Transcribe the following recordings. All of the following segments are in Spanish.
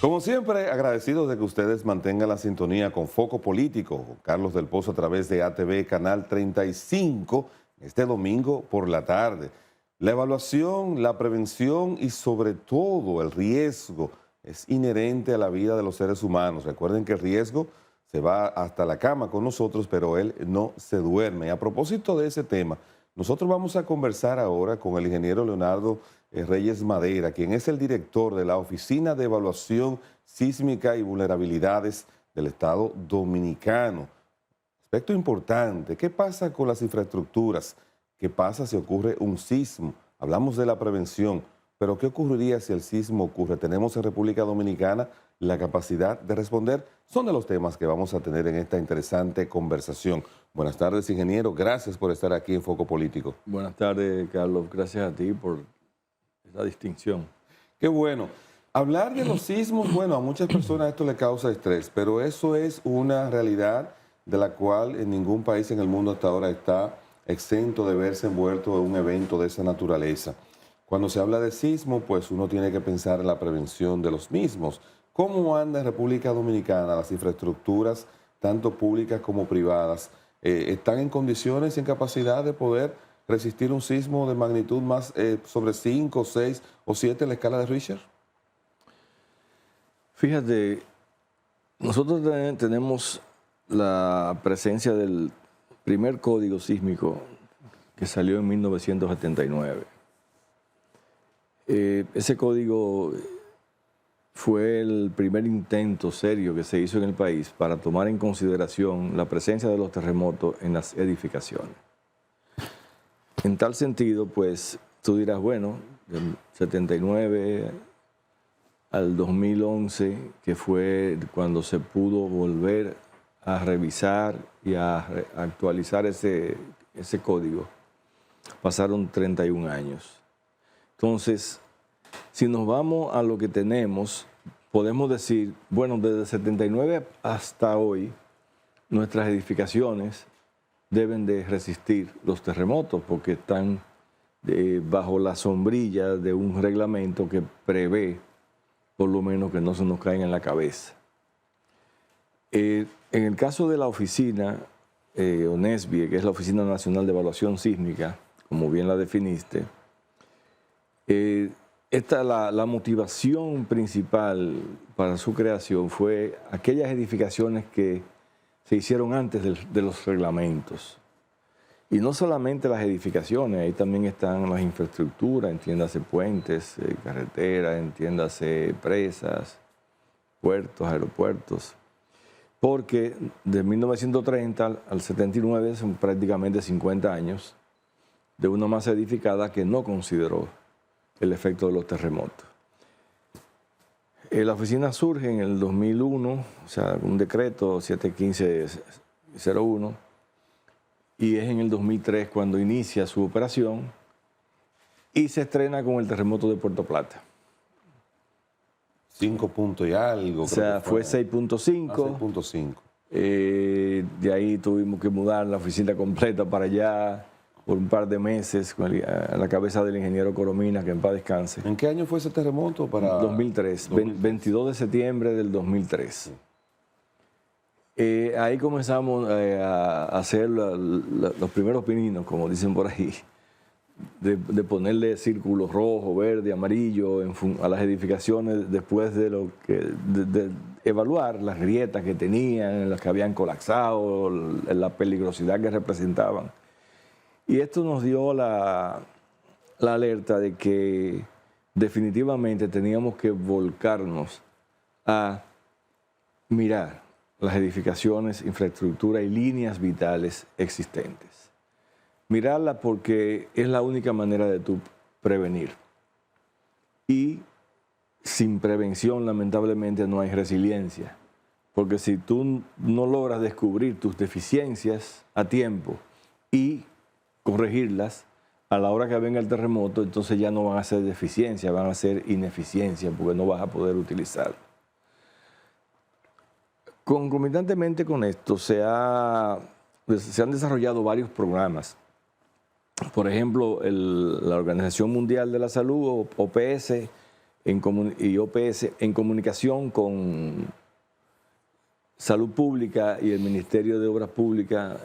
Como siempre, agradecidos de que ustedes mantengan la sintonía con Foco Político, con Carlos del Pozo a través de ATV Canal 35, este domingo por la tarde. La evaluación, la prevención y sobre todo el riesgo es inherente a la vida de los seres humanos. Recuerden que el riesgo se va hasta la cama con nosotros, pero él no se duerme. A propósito de ese tema, nosotros vamos a conversar ahora con el ingeniero Leonardo Reyes Madera, quien es el director de la Oficina de Evaluación Sísmica y Vulnerabilidades del Estado Dominicano. Aspecto importante, ¿qué pasa con las infraestructuras? ¿Qué pasa si ocurre un sismo? Hablamos de la prevención, pero ¿qué ocurriría si el sismo ocurre? ¿Tenemos en República Dominicana la capacidad de responder? Son de los temas que vamos a tener en esta interesante conversación. Buenas tardes, ingeniero. Gracias por estar aquí en Foco Político. Buenas tardes, Carlos. Gracias a ti por esa distinción. Qué bueno. Hablar de los sismos, bueno, a muchas personas esto le causa estrés, pero eso es una realidad de la cual en ningún país en el mundo hasta ahora está exento de verse envuelto en un evento de esa naturaleza. Cuando se habla de sismo, pues uno tiene que pensar en la prevención de los mismos. ¿Cómo anda en República Dominicana las infraestructuras, tanto públicas como privadas? ¿Están en condiciones y en capacidad de poder resistir un sismo de magnitud más sobre 5, 6 o 7 en la escala de Richter? Fíjate, nosotros tenemos la presencia del primer código sísmico que salió en 1979. Ese código fue el primer intento serio que se hizo en el país para tomar en consideración la presencia de los terremotos en las edificaciones. En tal sentido, pues, tú dirás, bueno, del 79 al 2011, que fue cuando se pudo volver a revisar y a actualizar ese código, pasaron 31 años. Entonces, si nos vamos a lo que tenemos, podemos decir, bueno, desde el 79 hasta hoy, nuestras edificaciones deben de resistir los terremotos porque están bajo la sombrilla de un reglamento que prevé, por lo menos, que no se nos caigan en la cabeza. En el caso de la oficina ONESBIE, que es la Oficina Nacional de Evaluación Sísmica, como bien la definiste, la motivación principal para su creación fue aquellas edificaciones que se hicieron antes de los reglamentos. Y no solamente las edificaciones, ahí también están las infraestructuras, entiéndase puentes, carreteras, entiéndase presas, puertos, aeropuertos. Porque de 1930 al 79 son prácticamente 50 años de una masa edificada que no consideró el efecto de los terremotos. La oficina surge en el 2001, o sea, un decreto 71501, y es en el 2003 cuando inicia su operación y se estrena con el terremoto de Puerto Plata. 5 puntos y algo. O sea, fue 6.5. 6.5. De ahí tuvimos que mudar la oficina completa para allá por un par de meses a la cabeza del ingeniero Coromina, que en paz descanse. ¿En qué año fue ese terremoto? 2003, 22 de septiembre del 2003. Ahí comenzamos a hacer los primeros pininos, como dicen por ahí, de ponerle círculos rojo, verde, amarillo a las edificaciones después de evaluar las grietas que tenían, las que habían colapsado, la peligrosidad que representaban. Y esto nos dio la alerta de que definitivamente teníamos que volcarnos a mirar las edificaciones, infraestructura y líneas vitales existentes. Mirarla porque es la única manera de tú prevenir. Y sin prevención, lamentablemente, no hay resiliencia. Porque si tú no logras descubrir tus deficiencias a tiempo y corregirlas, a la hora que venga el terremoto, entonces ya no van a ser deficiencias, van a ser ineficiencias, porque no vas a poder utilizarlo. Concomitantemente con esto, se han desarrollado varios programas. Por ejemplo, la Organización Mundial de la Salud, OPS, y OPS en comunicación con Salud Pública y el Ministerio de Obras Públicas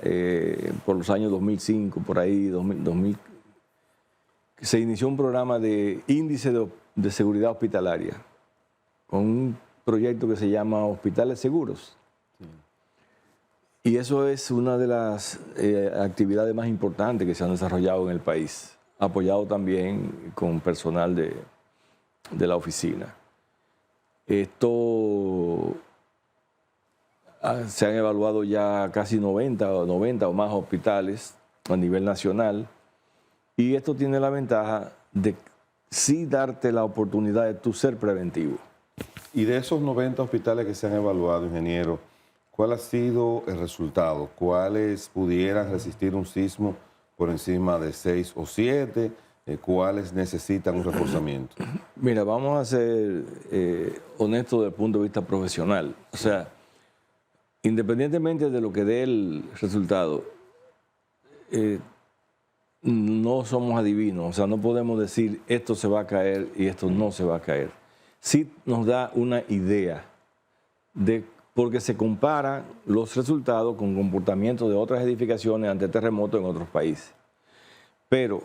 por los años 2005, por ahí, 2000, se inició un programa de índice de seguridad hospitalaria con un proyecto que se llama Hospitales Seguros. Sí. Y eso es una de las actividades más importantes que se han desarrollado en el país, apoyado también con personal de la oficina. Esto se han evaluado ya casi 90 o más hospitales a nivel nacional, y esto tiene la ventaja de sí darte la oportunidad de tú ser preventivo. Y de esos 90 hospitales que se han evaluado, ingeniero, ¿cuál ha sido el resultado? ¿Cuáles pudieran resistir un sismo por encima de 6 o 7? ¿Cuáles necesitan un reforzamiento? Mira, vamos a ser honestos desde el punto de vista profesional. O sea, independientemente de lo que dé el resultado, no somos adivinos. O sea, no podemos decir esto se va a caer y esto no se va a caer. Sí nos da una idea porque se comparan los resultados con comportamientos de otras edificaciones ante terremotos en otros países. Pero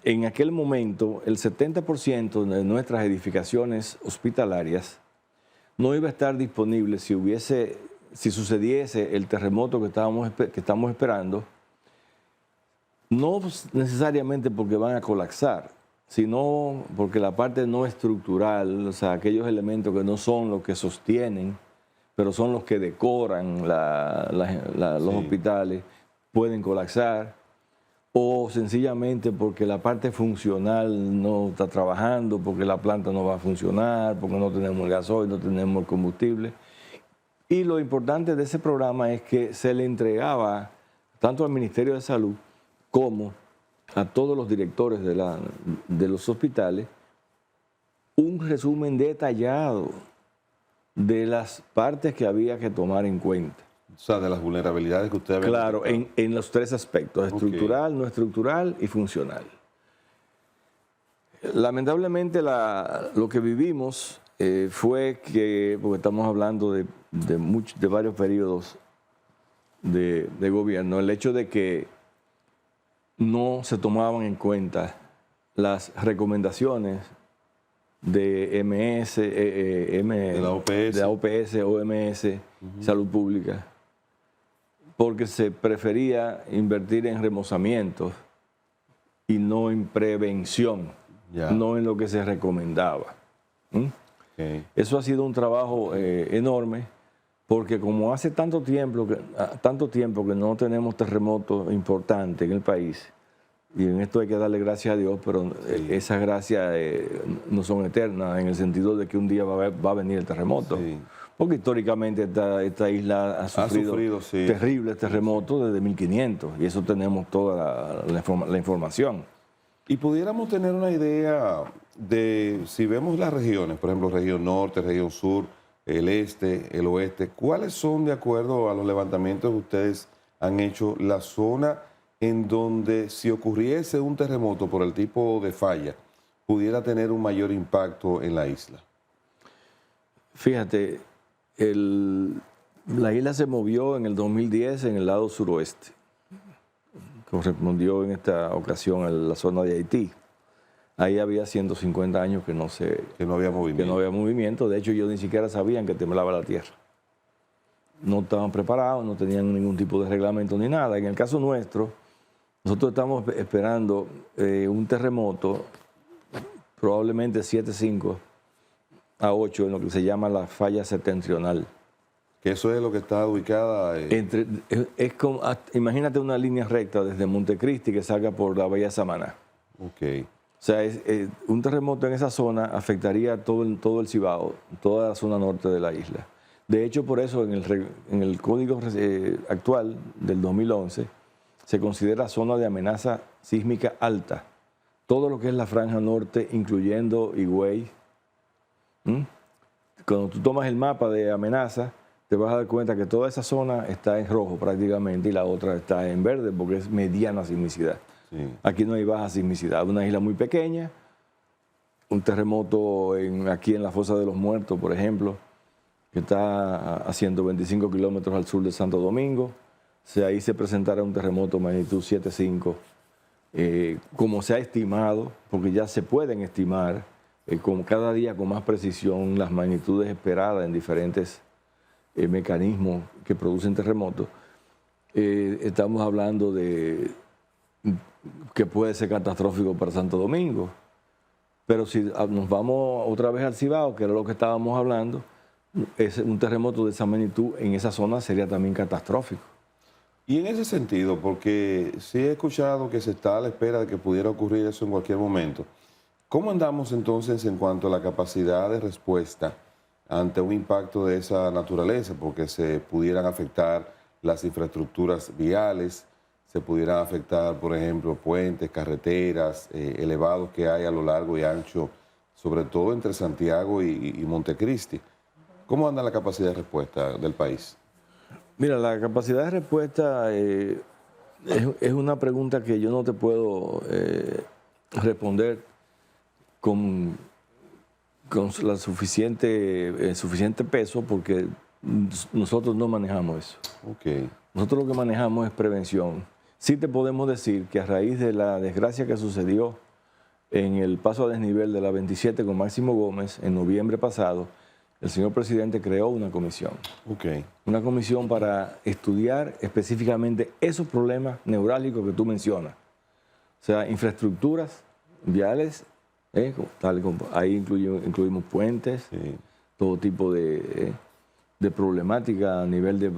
en aquel momento, el 70% de nuestras edificaciones hospitalarias no iba a estar disponible si sucediese el terremoto que estamos esperando, no necesariamente porque van a colapsar, sino porque la parte no estructural, o sea, aquellos elementos que no son los que sostienen, pero son los que decoran los hospitales, pueden colapsar, o sencillamente porque la parte funcional no está trabajando, porque la planta no va a funcionar, porque no tenemos el gasoil, no tenemos el combustible. Y lo importante de ese programa es que se le entregaba tanto al Ministerio de Salud como a todos los directores de los hospitales un resumen detallado de las partes que había que tomar en cuenta. O sea, de las vulnerabilidades que usted había. Claro, en los tres aspectos, estructural, no estructural y funcional. Lamentablemente lo que vivimos fue que, porque estamos hablando de varios periodos de gobierno, el hecho de que no se tomaban en cuenta las recomendaciones de de la OPS, OMS, Salud Pública, porque se prefería invertir en remozamientos y no en prevención, no en lo que se recomendaba. Okay. Eso ha sido un trabajo enorme, porque como hace tanto tiempo que no tenemos terremotos importantes en el país, y en esto hay que darle gracias a Dios, pero sí, esas gracias no son eternas, en el sentido de que un día va a venir el terremoto. Sí. Porque históricamente esta isla ha sufrido terribles terremotos desde 1500, y eso tenemos toda la información. Y pudiéramos tener una idea de, si vemos las regiones, por ejemplo, región norte, región sur, el este, el oeste, ¿cuáles son, de acuerdo a los levantamientos que ustedes han hecho, la zona en donde, si ocurriese un terremoto por el tipo de falla, pudiera tener un mayor impacto en la isla? Fíjate, la isla se movió en el 2010 en el lado suroeste. Correspondió en esta ocasión a la zona de Haití. Ahí había 150 años que no había movimiento. De hecho, ellos ni siquiera sabían que temblaba la tierra. No estaban preparados, no tenían ningún tipo de reglamento ni nada. En el caso nuestro, nosotros estamos esperando un terremoto, probablemente 7.5 a 8, en lo que se llama la falla septentrional. Que eso es lo que está ubicada. Imagínate una línea recta desde Montecristi que salga por la bahía Samaná. Okay. O sea, un terremoto en esa zona afectaría todo el Cibao, toda la zona norte de la isla. De hecho, por eso en el código actual del 2011 se considera zona de amenaza sísmica alta. Todo lo que es la franja norte, incluyendo Higüey. Cuando tú tomas el mapa de amenaza, te vas a dar cuenta que toda esa zona está en rojo prácticamente y la otra está en verde porque es mediana sismicidad. Sí. Aquí no hay baja sismicidad, una isla muy pequeña, un terremoto aquí en la Fosa de los Muertos, por ejemplo, que está a 125 kilómetros al sur de Santo Domingo. Ahí se presentará un terremoto magnitud 7.5, como se ha estimado, porque ya se pueden estimar cada día con más precisión las magnitudes esperadas en diferentes mecanismos que producen terremotos. Estamos hablando de que puede ser catastrófico para Santo Domingo, pero si nos vamos otra vez al Cibao, que era lo que estábamos hablando, un terremoto de esa magnitud en esa zona sería también catastrófico. Y en ese sentido, porque sí he escuchado que se está a la espera de que pudiera ocurrir eso en cualquier momento, ¿cómo andamos entonces en cuanto a la capacidad de respuesta ante un impacto de esa naturaleza? Porque se pudieran afectar las infraestructuras viales, se pudieran afectar, por ejemplo, puentes, carreteras, elevados que hay a lo largo y ancho, sobre todo entre Santiago y Montecristi. ¿Cómo anda la capacidad de respuesta del país? Mira, la capacidad de respuesta es una pregunta que yo no te puedo responder con la suficiente peso, porque nosotros no manejamos eso. Okay. Nosotros lo que manejamos es prevención. Sí te podemos decir que a raíz de la desgracia que sucedió en el paso a desnivel de la 27 con Máximo Gómez en noviembre pasado, el señor presidente creó una comisión. Okay. Una comisión para estudiar específicamente esos problemas neurálgicos que tú mencionas. O sea, infraestructuras viales, ahí incluimos puentes, sí, todo tipo de problemática a nivel de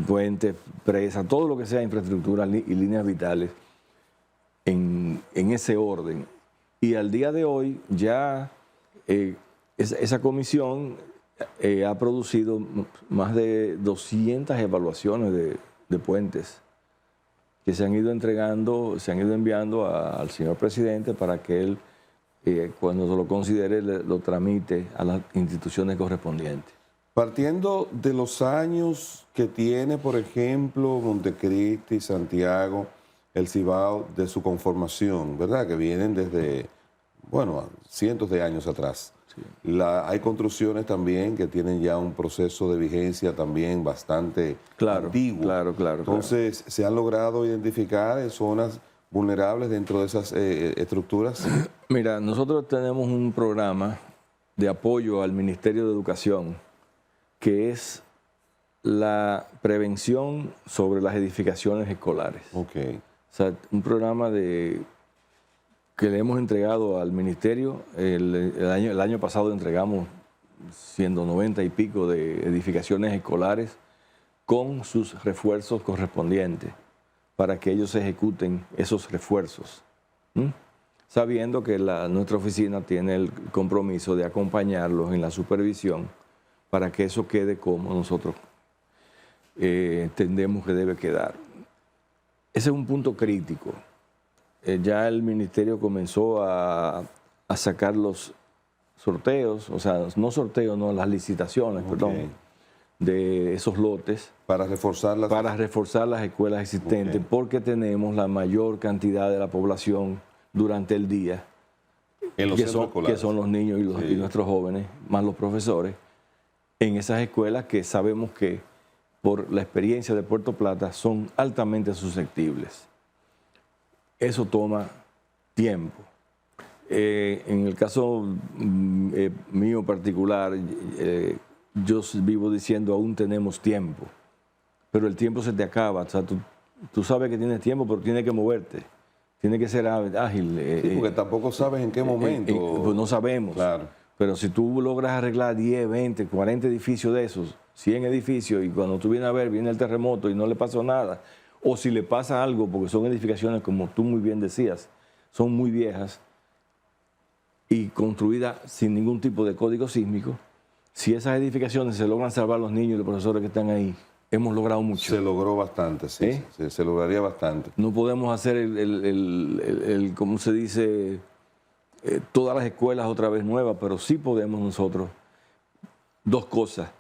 puentes, presas, todo lo que sea infraestructura y líneas vitales en ese orden. Y al día de hoy ya esa comisión ha producido más de 200 evaluaciones de puentes que se han ido enviando al señor presidente para que él, cuando lo considere, lo tramite a las instituciones correspondientes. Partiendo de los años que tiene, por ejemplo, Montecristi, Santiago, el Cibao, de su conformación, ¿verdad? Que vienen desde, bueno, cientos de años atrás. Sí. Hay construcciones también que tienen ya un proceso de vigencia también bastante antiguo. Claro. Entonces, ¿se han logrado identificar zonas vulnerables dentro de esas estructuras? Mira, nosotros tenemos un programa de apoyo al Ministerio de Educación, que es la prevención sobre las edificaciones escolares. Okay. O sea, un programa que le hemos entregado al ministerio. El año pasado entregamos 190 y pico de edificaciones escolares con sus refuerzos correspondientes para que ellos ejecuten esos refuerzos. Sabiendo que nuestra oficina tiene el compromiso de acompañarlos en la supervisión para que eso quede como nosotros entendemos que debe quedar. Ese es un punto crítico. Ya el ministerio comenzó a sacar los sorteos, o sea, las licitaciones, okay, perdón, de esos lotes. Para reforzar las escuelas existentes, okay, porque tenemos la mayor cantidad de la población durante el día, que son los niños y nuestros jóvenes, más los profesores, en esas escuelas que sabemos que, por la experiencia de Puerto Plata, son altamente susceptibles. Eso toma tiempo. En el caso mío particular, yo vivo diciendo aún tenemos tiempo, pero el tiempo se te acaba. O sea, tú sabes que tienes tiempo, pero tienes que moverte. Tienes que ser ágil. Sí, porque tampoco sabes en qué momento. Pues no sabemos. Claro. Pero si tú logras arreglar 10, 20, 40 edificios de esos, 100 edificios, y cuando tú vienes a ver, viene el terremoto y no le pasó nada, o si le pasa algo, porque son edificaciones, como tú muy bien decías, son muy viejas y construidas sin ningún tipo de código sísmico, si esas edificaciones se logran salvar los niños y los profesores que están ahí, hemos logrado mucho. Se logró bastante, sí. Se lograría bastante. No podemos hacer ¿cómo se dice? Todas las escuelas otra vez nuevas, pero sí podemos nosotros dos cosas: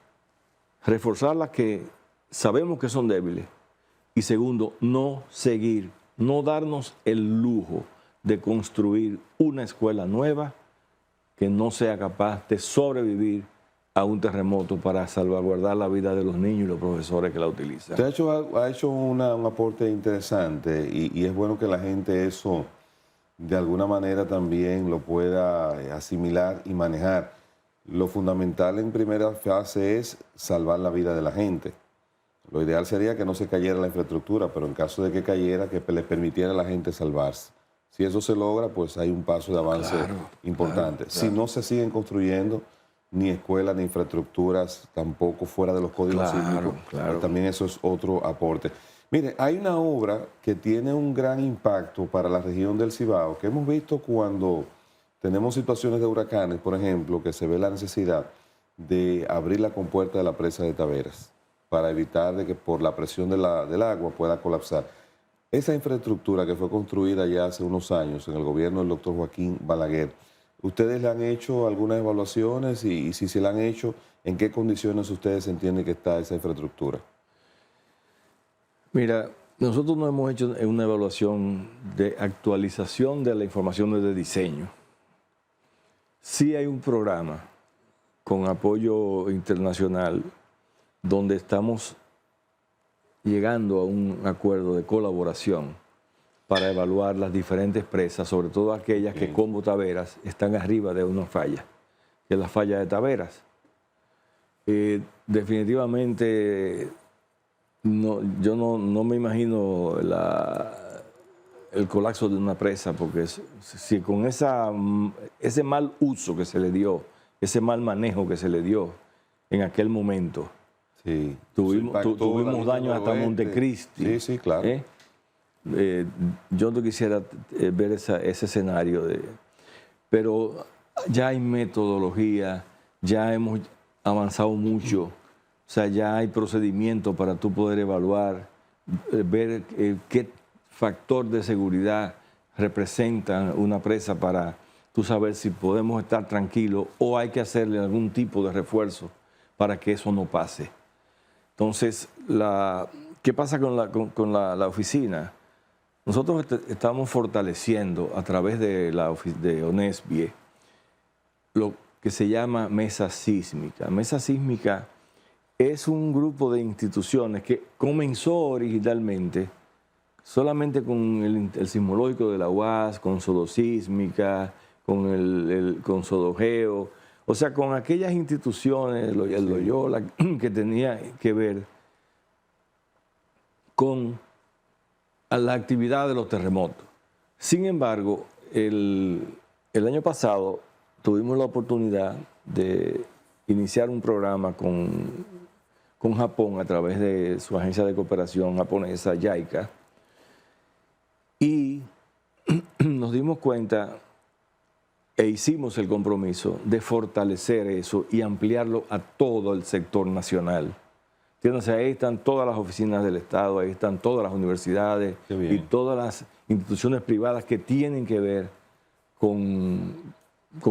reforzar las que sabemos que son débiles, y segundo, no darnos el lujo de construir una escuela nueva que no sea capaz de sobrevivir a un terremoto para salvaguardar la vida de los niños y los profesores que la utilizan. Usted ha hecho un aporte interesante y es bueno que la gente eso de alguna manera también lo pueda asimilar y manejar. Lo fundamental en primera fase es salvar la vida de la gente. Lo ideal sería que no se cayera la infraestructura, pero en caso de que cayera, que les permitiera a la gente salvarse. Si eso se logra, pues hay un paso de avance importante. Claro. Si no se siguen construyendo ni escuelas ni infraestructuras, tampoco fuera de los códigos sísmicos, también eso es otro aporte. Mire, hay una obra que tiene un gran impacto para la región del Cibao, que hemos visto cuando tenemos situaciones de huracanes, por ejemplo, que se ve la necesidad de abrir la compuerta de la presa de Taveras para evitar de que por la presión del agua pueda colapsar. Esa infraestructura que fue construida ya hace unos años en el gobierno del doctor Joaquín Balaguer, ¿ustedes le han hecho algunas evaluaciones y si se la han hecho, en qué condiciones ustedes entienden que está esa infraestructura? Mira, nosotros no hemos hecho una evaluación de actualización de la información de diseño. Sí hay un programa con apoyo internacional donde estamos llegando a un acuerdo de colaboración para evaluar las diferentes presas, sobre todo aquellas que como Taveras están arriba de una falla, que es la falla de Taveras. Definitivamente yo no me imagino el colapso de una presa, porque si con ese mal uso que se le dio, ese mal manejo que se le dio en aquel momento, sí, tuvimos daños hasta Montecristi. Sí, sí, claro. Yo no quisiera ver ese escenario, pero ya hay metodología, ya hemos avanzado mucho, o sea, ya hay procedimientos para tú poder evaluar, ver qué factor de seguridad representa una presa para tú saber si podemos estar tranquilos o hay que hacerle algún tipo de refuerzo para que eso no pase. Entonces, ¿qué pasa con la oficina? Nosotros estamos fortaleciendo a través de ONESBIE lo que se llama Mesa Sísmica. Mesa Sísmica es un grupo de instituciones que comenzó originalmente solamente con el sismológico de la UAS, con Sodosísmica, con Sodogeo, o sea, con aquellas instituciones, el Loyola, que tenía que ver con la actividad de los terremotos. Sin embargo, el año pasado tuvimos la oportunidad de iniciar un programa con Japón a través de su agencia de cooperación japonesa, JICA, y nos dimos cuenta e hicimos el compromiso de fortalecer eso y ampliarlo a todo el sector nacional. Entiéndase, ahí están todas las oficinas del Estado, ahí están todas las universidades y todas las instituciones privadas que tienen que ver con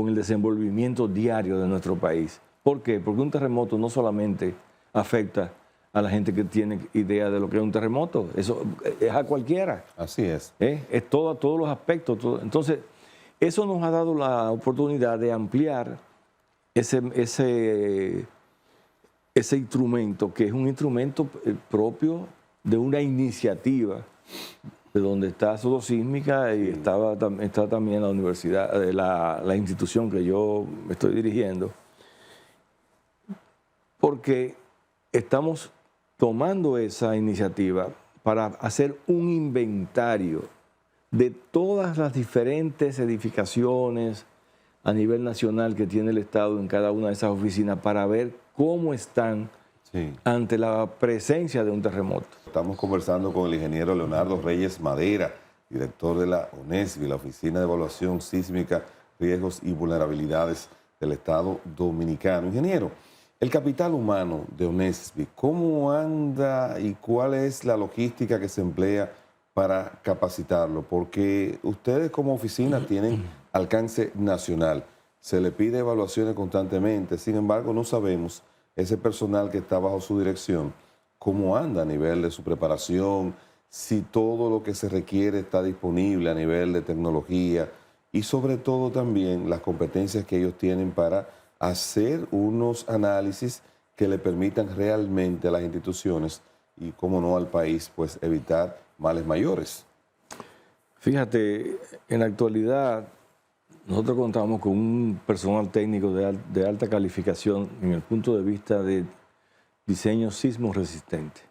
el desenvolvimiento diario de nuestro país. ¿Por qué? Porque un terremoto no solamente afecta a la gente que tiene idea de lo que es un terremoto, eso es a cualquiera. Así es. Es a todos los aspectos. Entonces, eso nos ha dado la oportunidad de ampliar ese instrumento, que es un instrumento propio de una iniciativa de donde está Sodosísmica y está también la universidad, la institución que yo me estoy dirigiendo, porque estamos tomando esa iniciativa para hacer un inventario de todas las diferentes edificaciones a nivel nacional que tiene el Estado en cada una de esas oficinas para ver cómo están ante la presencia de un terremoto. Estamos conversando con el ingeniero Leonardo Reyes Madera, director de la ONESBI, la Oficina de Evaluación Sísmica, Riesgos y Vulnerabilidades del Estado Dominicano. Ingeniero, el capital humano de ONESBI, ¿cómo anda y cuál es la logística que se emplea para capacitarlo? Porque ustedes como oficina tienen alcance nacional, se le pide evaluaciones constantemente, sin embargo no sabemos ese personal que está bajo su dirección, cómo anda a nivel de su preparación, si todo lo que se requiere está disponible a nivel de tecnología y sobre todo también las competencias que ellos tienen para hacer unos análisis que le permitan realmente a las instituciones y, como no, al país, pues evitar males mayores. Fíjate, en la actualidad nosotros contamos con un personal técnico de alta calificación en el punto de vista de diseño sismo resistente.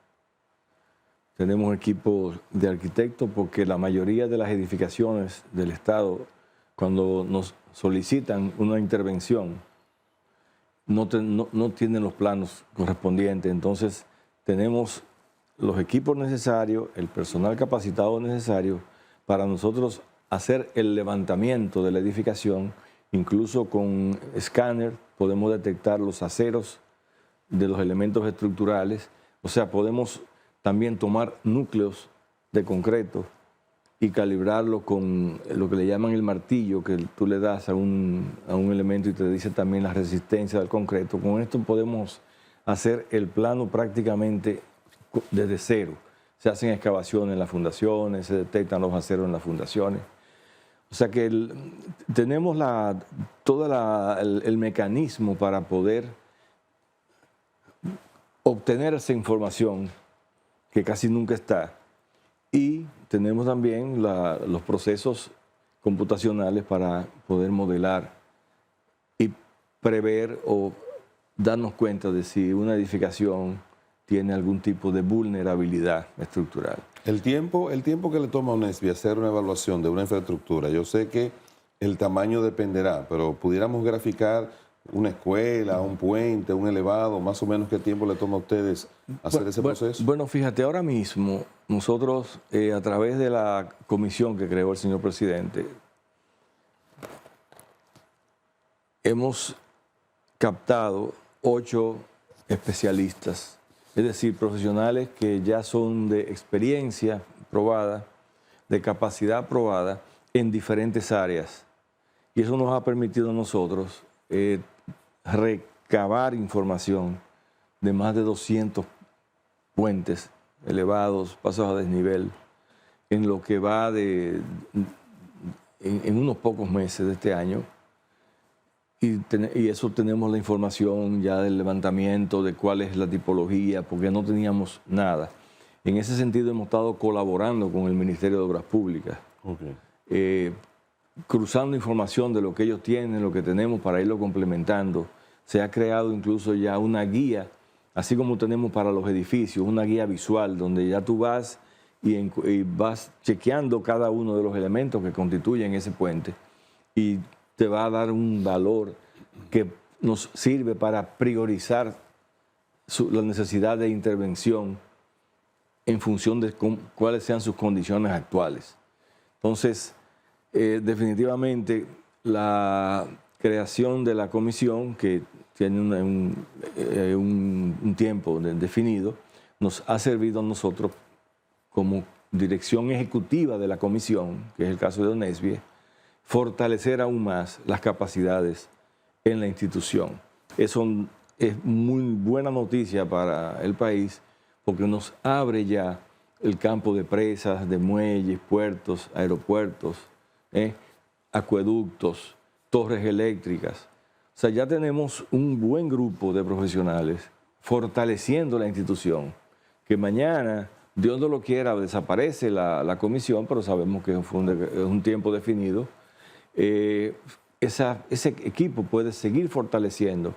Tenemos equipos de arquitectos porque la mayoría de las edificaciones del Estado, cuando nos solicitan una intervención, no tienen los planos correspondientes. Entonces, tenemos los equipos necesarios, el personal capacitado necesario para nosotros hacer el levantamiento de la edificación. Incluso con escáner podemos detectar los aceros de los elementos estructurales. O sea, podemos también tomar núcleos de concreto y calibrarlo con lo que le llaman el martillo, que tú le das a un elemento y te dice también la resistencia del concreto. Con esto podemos hacer el plano prácticamente desde cero. Se hacen excavaciones en las fundaciones, se detectan los aceros en las fundaciones. O sea que tenemos todo el mecanismo para poder obtener esa información que casi nunca está, y tenemos también los procesos computacionales para poder modelar y prever o darnos cuenta de si una edificación tiene algún tipo de vulnerabilidad estructural. El tiempo que le toma a UNESBI hacer una evaluación de una infraestructura, yo sé que el tamaño dependerá, pero pudiéramos graficar una escuela, un puente, un elevado, más o menos qué tiempo le toma a ustedes hacer ese proceso. Bueno, fíjate, ahora mismo nosotros a través de la comisión que creó el señor presidente, hemos captado 8 especialistas, es decir, profesionales que ya son de experiencia probada, de capacidad probada en diferentes áreas. Y eso nos ha permitido a nosotros recabar información de más de 200 puentes elevados, pasos a desnivel, en lo que va en unos pocos meses de este año. Y eso tenemos la información ya del levantamiento, de cuál es la tipología, porque no teníamos nada. En ese sentido hemos estado colaborando con el Ministerio de Obras Públicas, cruzando información de lo que ellos tienen, lo que tenemos, para irlo complementando. Se ha creado incluso ya una guía, así como tenemos para los edificios, una guía visual, donde ya tú vas y vas chequeando cada uno de los elementos que constituyen ese puente, y te va a dar un valor que nos sirve para priorizar la necesidad de intervención en función de cuáles sean sus condiciones actuales. Entonces, definitivamente, la creación de la comisión, que tiene un tiempo definido, nos ha servido a nosotros como dirección ejecutiva de la comisión, que es el caso de UNESBI, fortalecer aún más las capacidades en la institución. Eso es muy buena noticia para el país, porque nos abre ya el campo de presas, de muelles, puertos, aeropuertos, acueductos, torres eléctricas. O sea, ya tenemos un buen grupo de profesionales fortaleciendo la institución, que mañana, Dios no lo quiera, desaparece la comisión, pero sabemos que es un tiempo definido. Ese equipo puede seguir fortaleciendo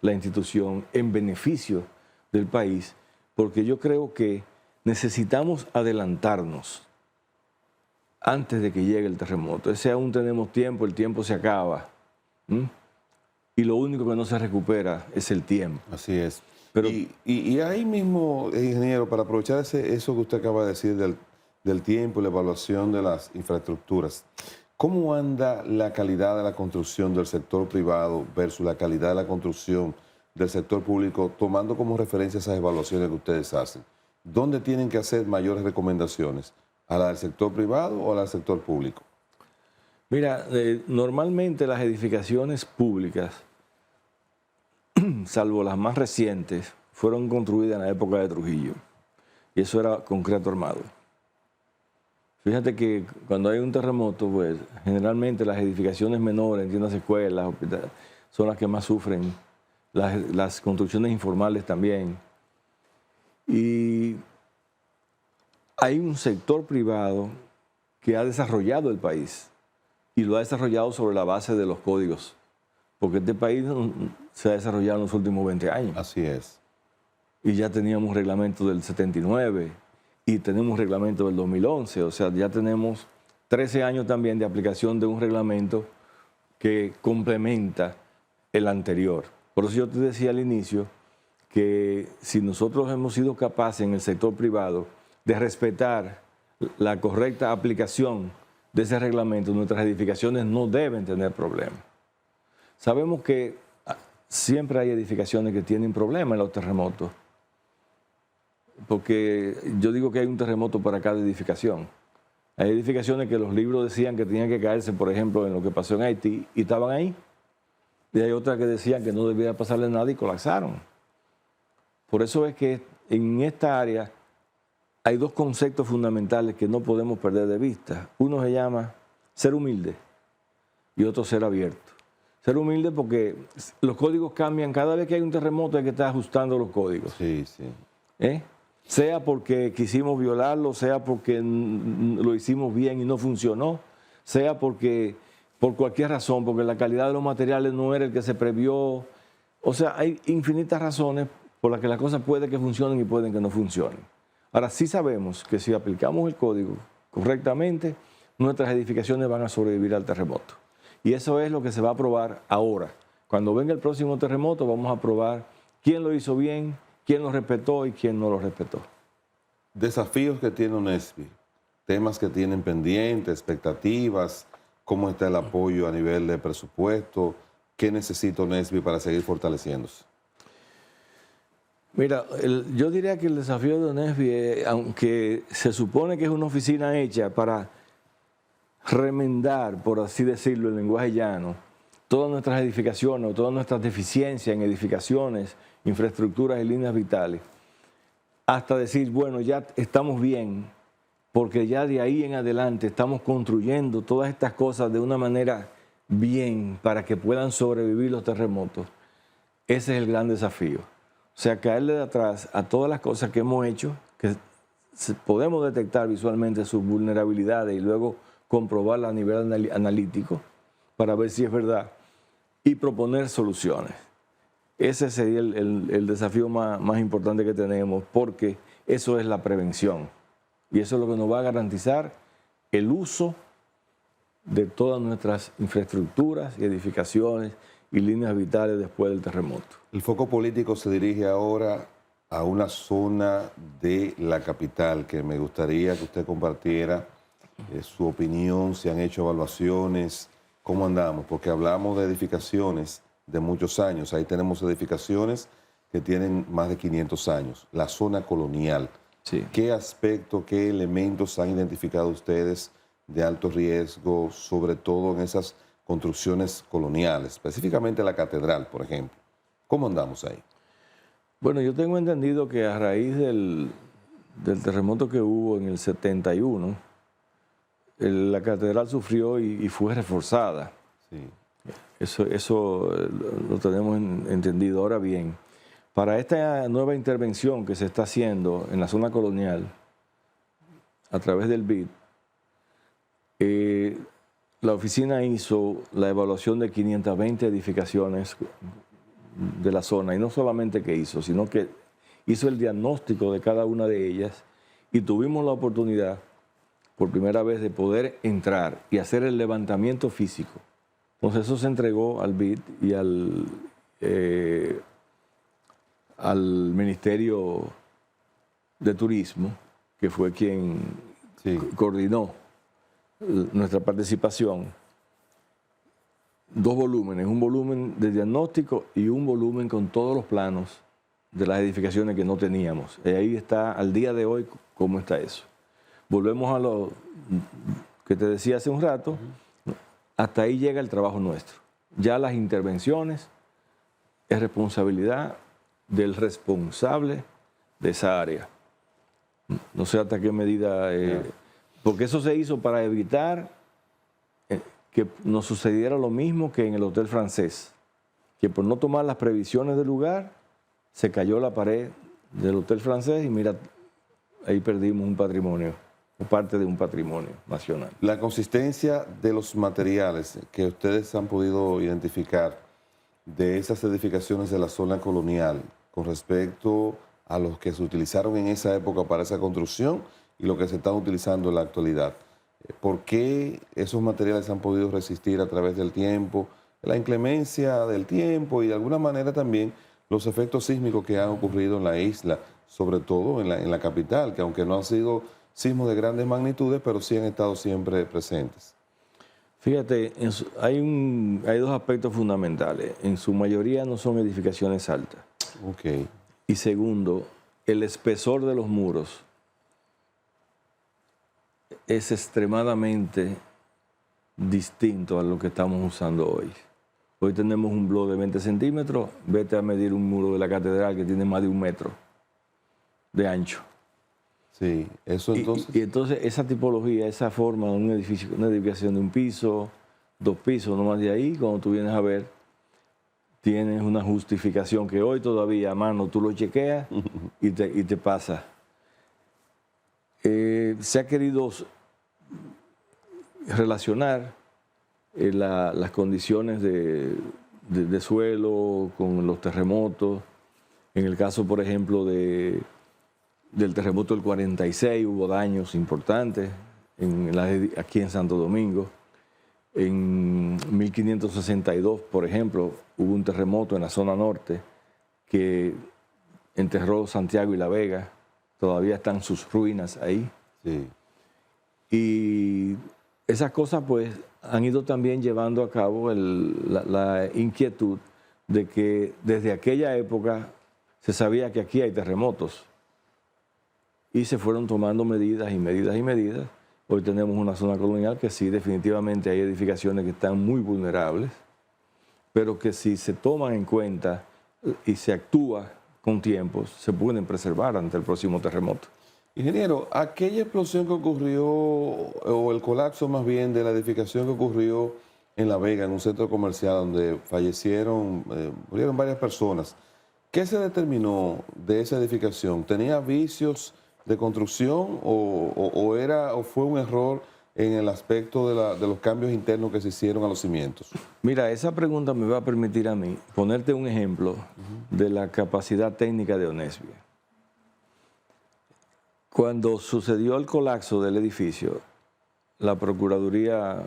la institución en beneficio del país, porque yo creo que necesitamos adelantarnos antes de que llegue el terremoto. Ese aún tenemos tiempo, el tiempo se acaba. Y lo único que no se recupera es el tiempo. Así es. Pero, y ahí mismo, ingeniero, para aprovechar eso que usted acaba de decir del tiempo y la evaluación de las infraestructuras, ¿cómo anda la calidad de la construcción del sector privado versus la calidad de la construcción del sector público, tomando como referencia esas evaluaciones que ustedes hacen? ¿Dónde tienen que hacer mayores recomendaciones? ¿A la del sector privado o a la del sector público? Mira, normalmente las edificaciones públicas, salvo las más recientes, fueron construidas en la época de Trujillo. Y eso era concreto armado. Fíjate que cuando hay un terremoto, pues generalmente las edificaciones menores, entiendas escuelas, hospitales, son las que más sufren, las construcciones informales también. Y hay un sector privado que ha desarrollado el país y lo ha desarrollado sobre la base de los códigos, porque este país se ha desarrollado en los últimos 20 años. Así es. Y ya teníamos un reglamento del 79 y tenemos un reglamento del 2011, o sea, ya tenemos 13 años también de aplicación de un reglamento que complementa el anterior. Por eso yo te decía al inicio que si nosotros hemos sido capaces en el sector privado de respetar la correcta aplicación de ese reglamento, nuestras edificaciones no deben tener problemas. Sabemos que siempre hay edificaciones que tienen problemas en los terremotos, porque yo digo que hay un terremoto para cada edificación. Hay edificaciones que los libros decían que tenían que caerse, por ejemplo, en lo que pasó en Haití, y estaban ahí. Y hay otras que decían que no debía pasarle nada y colapsaron. Por eso es que en esta área hay dos conceptos fundamentales que no podemos perder de vista. Uno se llama ser humilde y otro ser abierto. Ser humilde porque los códigos cambian. Cada vez que hay un terremoto hay que estar ajustando los códigos. Sí, sí. Sea porque quisimos violarlo, sea porque lo hicimos bien y no funcionó, sea porque por cualquier razón, porque la calidad de los materiales no era el que se previó. O sea, hay infinitas razones por las que las cosas pueden que funcionen y pueden que no funcionen. Ahora, sí sabemos que si aplicamos el código correctamente, nuestras edificaciones van a sobrevivir al terremoto. Y eso es lo que se va a probar ahora. Cuando venga el próximo terremoto, vamos a probar quién lo hizo bien, quién lo respetó y quién no lo respetó. Desafíos que tiene UNESBI, temas que tienen pendientes, expectativas, cómo está el apoyo a nivel de presupuesto, qué necesita UNESBI para seguir fortaleciéndose. Mira, yo diría que el desafío de UNESBI, aunque se supone que es una oficina hecha para remendar, por así decirlo, el lenguaje llano, todas nuestras edificaciones o todas nuestras deficiencias en edificaciones, infraestructuras y líneas vitales, hasta decir, bueno, ya estamos bien, porque ya de ahí en adelante estamos construyendo todas estas cosas de una manera bien para que puedan sobrevivir los terremotos. Ese es el gran desafío. O sea, caerle de atrás a todas las cosas que hemos hecho, que podemos detectar visualmente sus vulnerabilidades y luego comprobarlas a nivel analítico para ver si es verdad y proponer soluciones. Ese sería el desafío más importante que tenemos, porque eso es la prevención. Y eso es lo que nos va a garantizar el uso de todas nuestras infraestructuras y edificaciones y líneas vitales después del terremoto. El foco político se dirige ahora a una zona de la capital que me gustaría que usted compartiera su opinión, si han hecho evaluaciones, cómo andamos, porque hablamos de edificaciones de muchos años. Ahí tenemos edificaciones que tienen más de 500 años. La zona colonial. Sí. ¿Qué aspectos, qué elementos han identificado ustedes de alto riesgo, sobre todo en esas construcciones coloniales, específicamente la catedral, por ejemplo? ¿Cómo andamos ahí? Bueno, yo tengo entendido que a raíz del terremoto que hubo en el 71, la catedral sufrió y fue reforzada. Sí. Eso lo tenemos entendido. Ahora bien, para esta nueva intervención que se está haciendo en la zona colonial, a través del BID, la oficina hizo la evaluación de 520 edificaciones de la zona, y no solamente que hizo, sino que hizo el diagnóstico de cada una de ellas, y tuvimos la oportunidad, por primera vez, de poder entrar y hacer el levantamiento físico. Entonces eso se entregó al BID y al Ministerio de Turismo, que fue quien coordinó nuestra participación. Dos volúmenes, un volumen de diagnóstico y un volumen con todos los planos de las edificaciones que no teníamos. Y ahí está, al día de hoy, cómo está eso. Volvemos a lo que te decía hace un rato. Hasta ahí llega el trabajo nuestro. Ya las intervenciones es responsabilidad del responsable de esa área. No sé hasta qué medida Porque eso se hizo para evitar que nos sucediera lo mismo que en el Hotel Francés, que por no tomar las previsiones del lugar, se cayó la pared del Hotel Francés y mira, ahí perdimos un patrimonio, parte de un patrimonio nacional. La consistencia de los materiales que ustedes han podido identificar de esas edificaciones de la zona colonial con respecto a los que se utilizaron en esa época para esa construcción y lo que se están utilizando en la actualidad. ¿Por qué esos materiales han podido resistir a través del tiempo, la inclemencia del tiempo y de alguna manera también los efectos sísmicos que han ocurrido en la isla, sobre todo en la capital, que aunque no han sido sismos de grandes magnitudes, pero sí han estado siempre presentes? Fíjate, hay dos aspectos fundamentales. En su mayoría no son edificaciones altas. Ok. Y segundo, el espesor de los muros es extremadamente distinto a lo que estamos usando hoy. Hoy tenemos un bloque de 20 centímetros, vete a medir un muro de la catedral que tiene más de 1 metro de ancho. Sí, eso entonces... Y entonces esa tipología, esa forma de un edificio, una edificación de 1 piso, 2 pisos, no más de ahí, cuando tú vienes a ver, tienes una justificación que hoy todavía a mano tú lo chequeas y te pasa. Se ha querido relacionar las condiciones de suelo con los terremotos. En el caso, por ejemplo, del terremoto del 46 hubo daños importantes aquí en Santo Domingo. En 1562, por ejemplo, hubo un terremoto en la zona norte que enterró Santiago y La Vega. Todavía están sus ruinas ahí. Sí. Y esas cosas pues han ido también llevando a cabo la inquietud de que desde aquella época se sabía que aquí hay terremotos. Y se fueron tomando medidas y medidas y medidas. Hoy tenemos una zona colonial que sí, definitivamente hay edificaciones que están muy vulnerables, pero que si se toman en cuenta y se actúa con tiempo, se pueden preservar ante el próximo terremoto. Ingeniero, aquella explosión que ocurrió, o el colapso más bien de la edificación que ocurrió en La Vega, en un centro comercial donde murieron varias personas, ¿qué se determinó de esa edificación? ¿Tenía vicios de construcción o fue un error en el aspecto de los cambios internos que se hicieron a los cimientos? Mira, esa pregunta me va a permitir a mí ponerte un ejemplo de la capacidad técnica de Onesbia. Cuando sucedió el colapso del edificio, la Procuraduría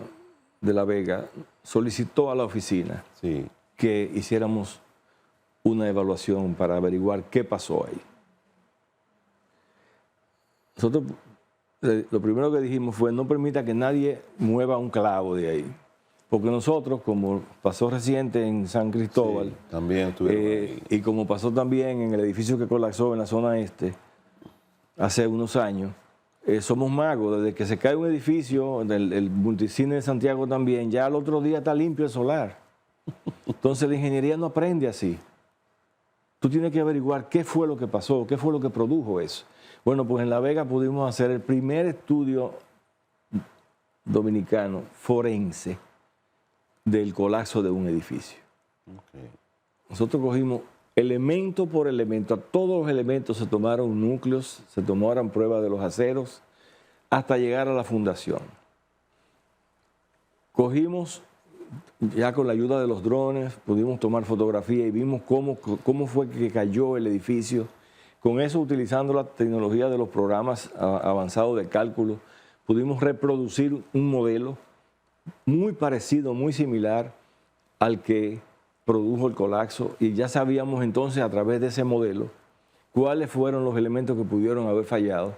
de La Vega solicitó a la oficina que hiciéramos una evaluación para averiguar qué pasó ahí. Nosotros lo primero que dijimos fue no permita que nadie mueva un clavo de ahí. Porque nosotros, como pasó reciente en San Cristóbal, también estuvieron y como pasó también en el edificio que colapsó en la zona este, hace unos años, somos magos. Desde que se cae un edificio, el multicine de Santiago también, ya al otro día está limpio el solar. Entonces la ingeniería no aprende así. Tú tienes que averiguar qué fue lo que pasó, qué fue lo que produjo eso. Bueno, pues en La Vega pudimos hacer el primer estudio dominicano forense del colapso de un edificio. Okay. Nosotros cogimos elemento por elemento, a todos los elementos se tomaron núcleos, se tomaron pruebas de los aceros, hasta llegar a la fundación. Cogimos, ya con la ayuda de los drones, pudimos tomar fotografía y vimos cómo fue que cayó el edificio. Con eso, utilizando la tecnología de los programas avanzados de cálculo, pudimos reproducir un modelo muy parecido, muy similar al que produjo el colapso, y ya sabíamos entonces a través de ese modelo cuáles fueron los elementos que pudieron haber fallado,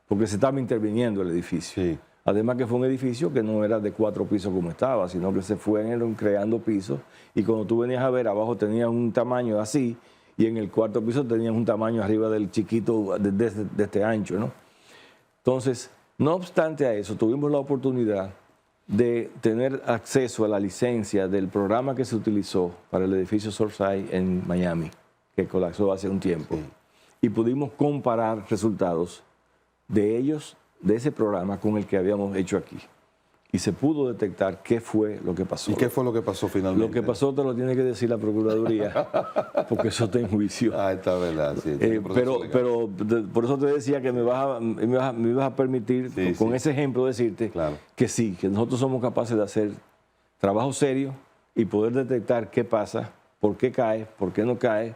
porque se estaba interviniendo el edificio. Sí. Además que fue un edificio que no era de 4 pisos como estaba, sino que se fueron creando pisos, y cuando tú venías a ver, abajo tenían un tamaño así, y en el 4.º piso tenían un tamaño arriba del chiquito de este ancho, ¿no? Entonces, no obstante a eso, tuvimos la oportunidad de tener acceso a la licencia del programa que se utilizó para el edificio Surfside en Miami, que colapsó hace un tiempo. Sí. Y pudimos comparar resultados de ellos de ese programa con el que habíamos hecho aquí. Y se pudo detectar qué fue lo que pasó. ¿Y qué fue lo que pasó finalmente? Lo que pasó te lo tiene que decir la Procuraduría, porque eso está en juicio. Ah, está verdad, sí. Pero por eso te decía que me ibas a permitir, Sí, con sí. ese ejemplo, decirte Claro. que sí, que nosotros somos capaces de hacer trabajo serio y poder detectar qué pasa, por qué cae, por qué no cae.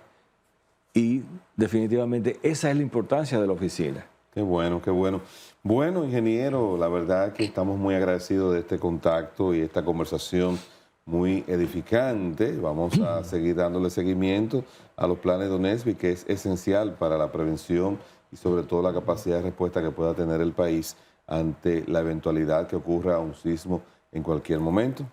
Y definitivamente esa es la importancia de la oficina. Qué bueno, qué bueno. Bueno, ingeniero, la verdad que estamos muy agradecidos de este contacto y esta conversación muy edificante. Vamos a seguir dándole seguimiento a los planes de ONESBI, que es esencial para la prevención y sobre todo la capacidad de respuesta que pueda tener el país ante la eventualidad que ocurra un sismo en cualquier momento.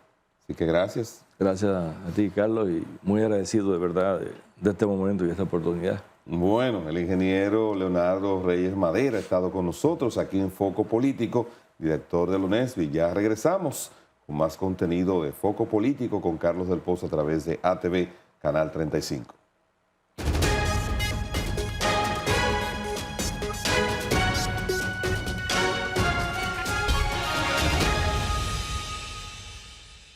Así que gracias. Gracias a ti, Carlos, y muy agradecido de verdad de este momento y esta oportunidad. Bueno, el ingeniero Leonardo Reyes Madera ha estado con nosotros aquí en Foco Político, director del ONESBI. Ya regresamos con más contenido de Foco Político con Carlos del Pozo a través de ATV Canal 35.